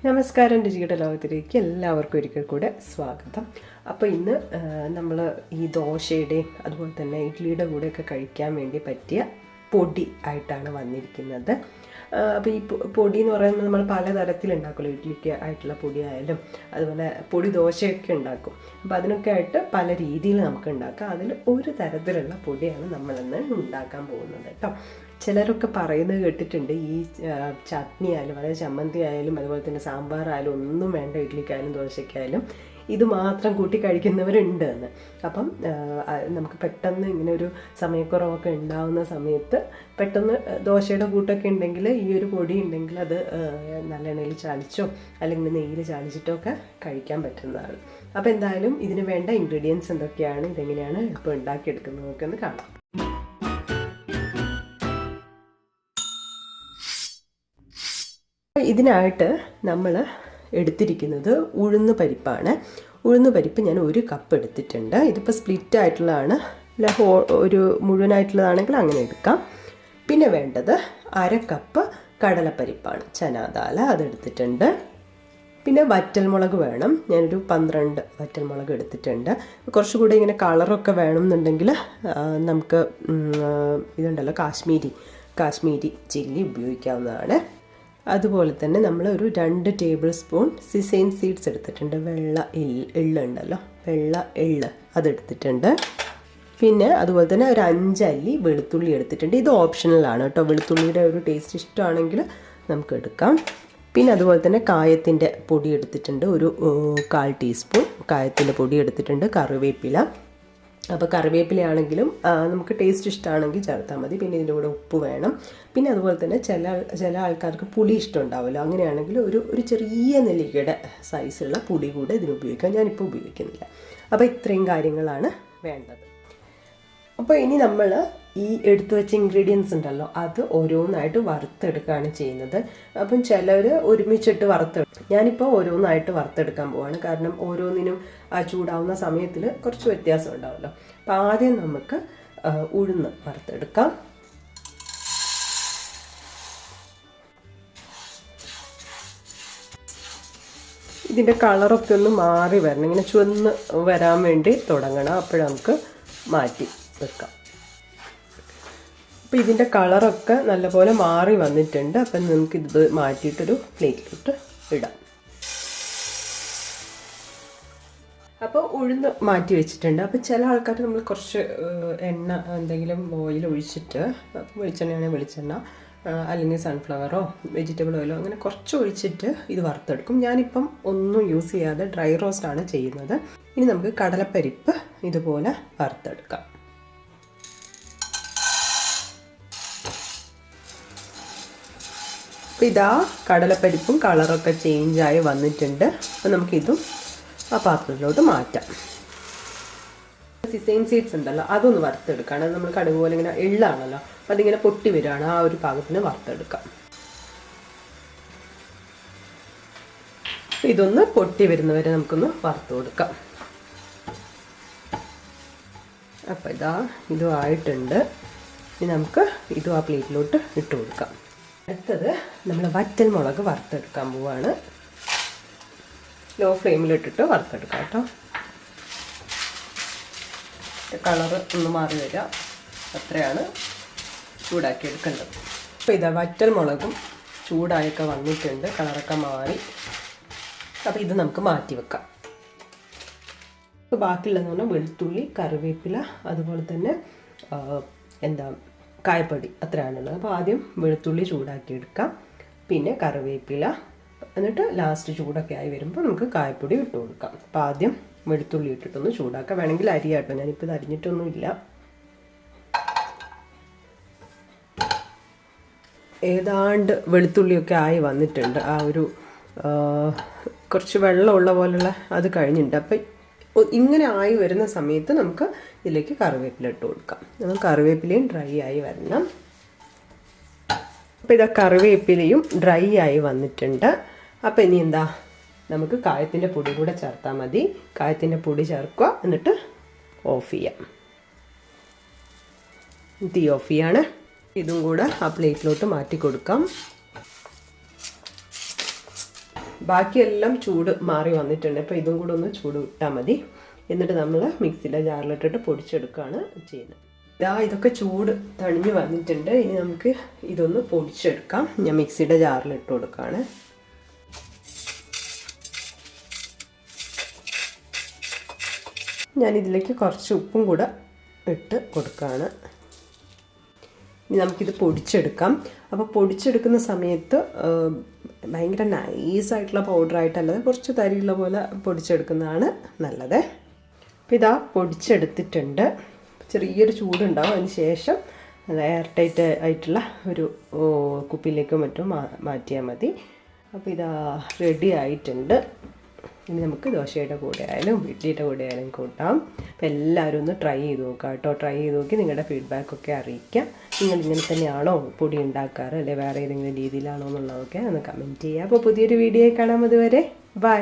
നമസ്കാരം, രുചിയുടെ ലോകത്തിലേക്ക് എല്ലാവർക്കും ഒരിക്കൽ കൂടെ സ്വാഗതം. അപ്പോൾ ഇന്ന് നമ്മൾ ഈ ദോശയുടെയും അതുപോലെ തന്നെ ഇഡ്ഡലിയുടെ കൂടെയൊക്കെ കഴിക്കാൻ വേണ്ടി പറ്റിയ പൊടി ആയിട്ടാണ് വന്നിരിക്കുന്നത്. അപ്പോൾ ഈ പൊടി എന്ന് പറയുന്നത് നമ്മൾ പലതരത്തിലുണ്ടാക്കുമല്ലോ. ഇഡ്ഡലിക്ക് ആയിട്ടുള്ള പൊടി ആയാലും അതുപോലെ പൊടി ദോശയൊക്കെ ഉണ്ടാക്കും. അപ്പോൾ അതിനൊക്കെ ആയിട്ട് പല രീതിയിൽ നമുക്ക് ഉണ്ടാക്കാം. അതിൽ ഒരു തരത്തിലുള്ള പൊടിയാണ് നമ്മളിന്ന് ഉണ്ടാക്കാൻ പോകുന്നത് കേട്ടോ. ചിലരൊക്കെ പറയുന്നത് കേട്ടിട്ടുണ്ട്, ഈ ചട്നി ആയാലും അതായത് ചമ്മന്തി ആയാലും അതുപോലെ തന്നെ സാമ്പാറായാലും ഒന്നും വേണ്ട, ഇഡ്ഡലിക്കായാലും ദോശയ്ക്കായാലും ഇത് മാത്രം കൂട്ടി കഴിക്കുന്നവരുണ്ട് എന്ന്. അപ്പം നമുക്ക് പെട്ടെന്ന് ഇങ്ങനെ ഒരു സമയക്കുറവൊക്കെ ഉണ്ടാകുന്ന സമയത്ത് പെട്ടെന്ന് ദോശയുടെ കൂട്ടൊക്കെ ഉണ്ടെങ്കിൽ ഈ ഒരു പൊടി ഉണ്ടെങ്കിൽ അത് നല്ലെണ്ണയിൽ ചാലിച്ചോ അല്ലെങ്കിൽ നെയ്യിൽ ചാലിച്ചിട്ടോ ഒക്കെ കഴിക്കാൻ പറ്റുന്നതാണ്. അപ്പോൾ എന്തായാലും ഇതിന് വേണ്ട ഇൻഗ്രീഡിയൻസ് എന്തൊക്കെയാണ്, ഇതെങ്ങനെയാണ് ഇപ്പോൾ ഉണ്ടാക്കിയെടുക്കുന്നതൊക്കെ ഒന്ന് കാണാം. ഇതിനായിട്ട് നമ്മൾ എടുത്തിരിക്കുന്നത് ഉഴുന്ന് പരിപ്പാണ്. ഉഴുന്ന് പരിപ്പ് ഞാൻ 1 കപ്പ് എടുത്തിട്ടുണ്ട്. ഇതിപ്പോൾ സ്പ്ലിറ്റ് ആയിട്ടുള്ളതാണ്, അല്ല ഒരു മുഴുവനായിട്ടുള്ളതാണെങ്കിൽ അങ്ങനെ എടുക്കാം. പിന്നെ വേണ്ടത് 1/2 കപ്പ് കടലപ്പരിപ്പാണ്, ചനാദാല, അതെടുത്തിട്ടുണ്ട്. പിന്നെ വറ്റൽമുളക് വേണം, ഞാനൊരു 12 വറ്റൽമുളക് എടുത്തിട്ടുണ്ട്. കുറച്ചുകൂടി ഇങ്ങനെ കളറൊക്കെ വേണമെന്നുണ്ടെങ്കിൽ നമുക്ക് ഇതുണ്ടല്ലോ കാശ്മീരി ചില്ലി ഉപയോഗിക്കാവുന്നതാണ്. അതുപോലെ തന്നെ നമ്മൾ ഒരു 2 ടേബിൾ സ്പൂൺ സിസൈൻ സീഡ്സ് എടുത്തിട്ടുണ്ട്. വെള്ള എള്ളുണ്ടല്ലോ, വെള്ള എള്ള് അതെടുത്തിട്ടുണ്ട്. പിന്നെ അതുപോലെ തന്നെ ഒരു 5 അല്ലി വെളുത്തുള്ളി എടുത്തിട്ടുണ്ട്. ഇത് ഓപ്ഷണലാണ് കേട്ടോ, വെളുത്തുള്ളിയുടെ ഒരു ടേസ്റ്റ് ഇഷ്ടമാണെങ്കിൽ നമുക്ക് എടുക്കാം. പിന്നെ അതുപോലെ തന്നെ കായത്തിൻ്റെ പൊടി എടുത്തിട്ടുണ്ട്, ഒരു 1/4 ടീസ്പൂൺ കായത്തിൻ്റെ പൊടി എടുത്തിട്ടുണ്ട്. കറിവേപ്പില, അപ്പോൾ കറിവേപ്പിലയാണെങ്കിലും നമുക്ക് ടേസ്റ്റ് ഇഷ്ടമാണെങ്കിൽ ചേർത്താൽ മതി. പിന്നെ ഇതിൻ്റെ കൂടെ ഉപ്പ് വേണം. പിന്നെ അതുപോലെ തന്നെ ചില ആൾക്കാർക്ക് പുളി ഇഷ്ടം ഉണ്ടാവുമല്ലോ, അങ്ങനെയാണെങ്കിൽ ഒരു ചെറിയ നെല്ലിക്കയുടെ സൈസുള്ള പുളി കൂടെ ഇതിന് ഉപയോഗിക്കാം. ഞാനിപ്പോൾ ഉപയോഗിക്കുന്നില്ല. അപ്പോൾ ഇത്രയും കാര്യങ്ങളാണ് വേണ്ടത്. അപ്പോൾ ഇനി നമ്മൾ ഈ എടുത്തു വെച്ച ഇൻഗ്രീഡിയൻസ് ഉണ്ടല്ലോ, അത് ഓരോന്നായിട്ട് വറുത്തെടുക്കുകയാണ് ചെയ്യുന്നത്. അപ്പം ചിലർ ഒരുമിച്ചിട്ട് വറുത്തെടുക്കും. ഞാനിപ്പോൾ ഓരോന്നായിട്ട് വറുത്തെടുക്കാൻ പോവാണ്, കാരണം ഓരോന്നിനും ആ ചൂടാവുന്ന സമയത്തിൽ കുറച്ച് വ്യത്യാസം ഉണ്ടാവുമല്ലോ. അപ്പോൾ ആദ്യം നമുക്ക് ഉഴുന്ന് വറുത്തെടുക്കാം. ഇതിൻ്റെ കളറൊക്കെ ഒന്ന് മാറി വരണം, ഇങ്ങനെ ചുവന്ന് വരാൻ വേണ്ടി തുടങ്ങണം. അപ്പോൾ നമുക്ക് മാറ്റി വെക്കാം. അപ്പോൾ ഇതിൻ്റെ കളറൊക്കെ നല്ലപോലെ മാറി വന്നിട്ടുണ്ട്. അപ്പം നമുക്കിത് മാറ്റിയിട്ടൊരു പ്ലേറ്റിലോട്ട് ഇടാം. അപ്പോൾ ഉഴുന്ന് മാറ്റി വെച്ചിട്ടുണ്ട്. അപ്പോൾ ചില ആൾക്കാർ നമ്മൾ കുറച്ച് എണ്ണ, എന്തെങ്കിലും ഓയിൽ ഒഴിച്ചിട്ട്, വെളിച്ചെണ്ണയാണെങ്കിൽ വെളിച്ചെണ്ണ, അല്ലെങ്കിൽ സൺഫ്ലവറോ വെജിറ്റബിൾ ഓയിലോ അങ്ങനെ കുറച്ച് ഒഴിച്ചിട്ട് ഇത് വറുത്തെടുക്കും. ഞാനിപ്പം ഒന്നും യൂസ് ചെയ്യാതെ ഡ്രൈ റോസ്റ്റാണ് ചെയ്യുന്നത്. ഇനി നമുക്ക് കടലപ്പരിപ്പ് ഇതുപോലെ വറുത്തെടുക്കാം. അപ്പോൾ ഇതാ കടലപ്പരിപ്പും കളറൊക്കെ ചേഞ്ചായി വന്നിട്ടുണ്ട്. അപ്പോൾ നമുക്കിതും ആ പാത്രത്തിലോട്ട് മാറ്റാം. സിസൈൻ സീഡ്സ് ഉണ്ടല്ലോ, അതൊന്ന് വറുത്തെടുക്കുകയാണ്. നമ്മൾ കടുക് പോലെ ഇങ്ങനെ എള്ളാണല്ലോ, അപ്പോൾ അതിങ്ങനെ പൊട്ടി വരികയാണ്. ആ ഒരു പാകത്തിന് വറുത്തെടുക്കാം. ഇതൊന്ന് പൊട്ടി വരുന്നവരെ നമുക്കൊന്ന് വറുത്ത് കൊടുക്കാം. അപ്പോൾ ഇതാ ഇതും ആയിട്ടുണ്ട്. ഇനി നമുക്ക് ഇതും ആ പ്ലേറ്റിലോട്ട് ഇട്ട് കൊടുക്കാം. അടുത്തത് നമ്മൾ വറ്റൽമുളക് വറുത്തെടുക്കാൻ പോവാണ്. ലോ ഫ്ലെയിമിലിട്ടിട്ട് വറുത്തെടുക്കാം കേട്ടോ. കളറ് ഒന്ന് മാറി വരിക, അത്രയാണ് ചൂടാക്കി എടുക്കേണ്ടത്. അപ്പോൾ ഇതാ വറ്റൽമുളകും ചൂടായൊക്കെ വന്നിട്ടുണ്ട്, കളറൊക്കെ മാറി. അപ്പോൾ ഇത് നമുക്ക് മാറ്റി വെക്കാം. അപ്പോൾ ബാക്കിയുള്ളതെന്ന് പറഞ്ഞാൽ വെളുത്തുള്ളി, കറിവേപ്പില, അതുപോലെ തന്നെ കായപ്പൊടി, അത്രയാണുള്ളത്. അപ്പോൾ ആദ്യം വെളുത്തുള്ളി ചൂടാക്കി എടുക്കാം, പിന്നെ കറിവേപ്പില, എന്നിട്ട് ലാസ്റ്റ് ചൂടൊക്കെ ആയി വരുമ്പോൾ നമുക്ക് കായപ്പൊടി ഇട്ട് കൊടുക്കാം. അപ്പോൾ ആദ്യം വെളുത്തുള്ളി ഇട്ടിട്ടൊന്ന് ചൂടാക്കാം. വേണമെങ്കിൽ അരിയാട്ടോ, ഞാനിപ്പോൾ ഇത് അരിഞ്ഞിട്ടൊന്നുമില്ല. ഏതാണ്ട് വെളുത്തുള്ളിയൊക്കെ ആയി വന്നിട്ടുണ്ട്. ആ ഒരു കുറച്ച് വെള്ളമുള്ള പോലുള്ള അത് കഴിഞ്ഞിട്ടുണ്ട്. അപ്പം ഇങ്ങനെ ആയി വരുന്ന സമയത്ത് നമുക്ക് ഇതിലേക്ക് കറിവേപ്പില ഇട്ട് കൊടുക്കാം. നമുക്ക് കറിവേപ്പിലയും ഡ്രൈ ആയി വരണം. അപ്പോൾ ഇതാ കറിവേപ്പിലയും ഡ്രൈ ആയി വന്നിട്ടുണ്ട്. അപ്പോൾ ഇനി എന്താ, നമുക്ക് കായത്തിൻ്റെ പൊടി കൂടെ ചേർത്താൽ മതി. കായത്തിൻ്റെ പൊടി ചേർക്കുക, എന്നിട്ട് ഓഫ് ചെയ്യാം. തീ ഓഫ് ചെയ്യാണ്. ഇതും കൂടെ ആ പ്ലേറ്റിലോട്ട് മാറ്റി കൊടുക്കാം. ബാക്കിയെല്ലാം ചൂട് മാറി വന്നിട്ടുണ്ട്. അപ്പോൾ ഇതും കൂടെ ഒന്ന് ചൂട് വിട്ടാൽ മതി. എന്നിട്ട് നമ്മൾ മിക്സിയുടെ ജാറിലിട്ടിട്ട് പൊടിച്ചെടുക്കുകയാണ് ചെയ്യുന്നത്. ഇതൊക്കെ ചൂട് തണിഞ്ഞ് വന്നിട്ടുണ്ട്. ഇനി നമുക്ക് ഇതൊന്ന് പൊടിച്ചെടുക്കാം. ഞാൻ മിക്സിയുടെ ജാറിലിട്ട് കൊടുക്കുകയാണ്. ഞാനിതിലേക്ക് കുറച്ച് ഉപ്പും കൂടെ ഇട്ട് കൊടുക്കുകയാണ്. ഇനി നമുക്കിത് പൊടിച്ചെടുക്കാം. അപ്പോൾ പൊടിച്ചെടുക്കുന്ന സമയത്ത് ഭയങ്കര നൈസായിട്ടുള്ള പൗഡറായിട്ടല്ലാതെ കുറച്ച് തരിയുള്ള പോലെ പൊടിച്ചെടുക്കുന്നതാണ് നല്ലത്. അപ്പോൾ ഇതാ പൊടിച്ചെടുത്തിട്ടുണ്ട്. ചെറിയൊരു ചൂടുണ്ടാവും. അതിന് ശേഷം എയർ ടൈറ്റ് ആയിട്ടുള്ള ഒരു കുപ്പിയിലേക്കോ മറ്റും മാറ്റിയാൽ മതി. അപ്പോൾ ഇതാ റെഡി ആയിട്ടുണ്ട്. ഇനി നമുക്ക് ദോശയുടെ കൂടെ ആയാലും ഇഡ്ഡലിയുടെ കൂടെ ആയാലും കൂട്ടാം. അപ്പോൾ എല്ലാവരും ഒന്ന് ട്രൈ ചെയ്ത് നോക്കാം കേട്ടോ. ട്രൈ ചെയ്ത് നോക്കി നിങ്ങളുടെ ഫീഡ്ബാക്കൊക്കെ അറിയിക്കാം. നിങ്ങൾ ഇങ്ങനെ തന്നെയാണോ പൊടി ഉണ്ടാക്കാറ്, അല്ലെങ്കിൽ വേറെ ഏതെങ്കിലും രീതിയിലാണോ എന്നുള്ളതൊക്കെ ഒന്ന് കമൻറ്റ് ചെയ്യുക. അപ്പോൾ പുതിയൊരു വീഡിയോ കാണാം. അതുവരെ ബൈ.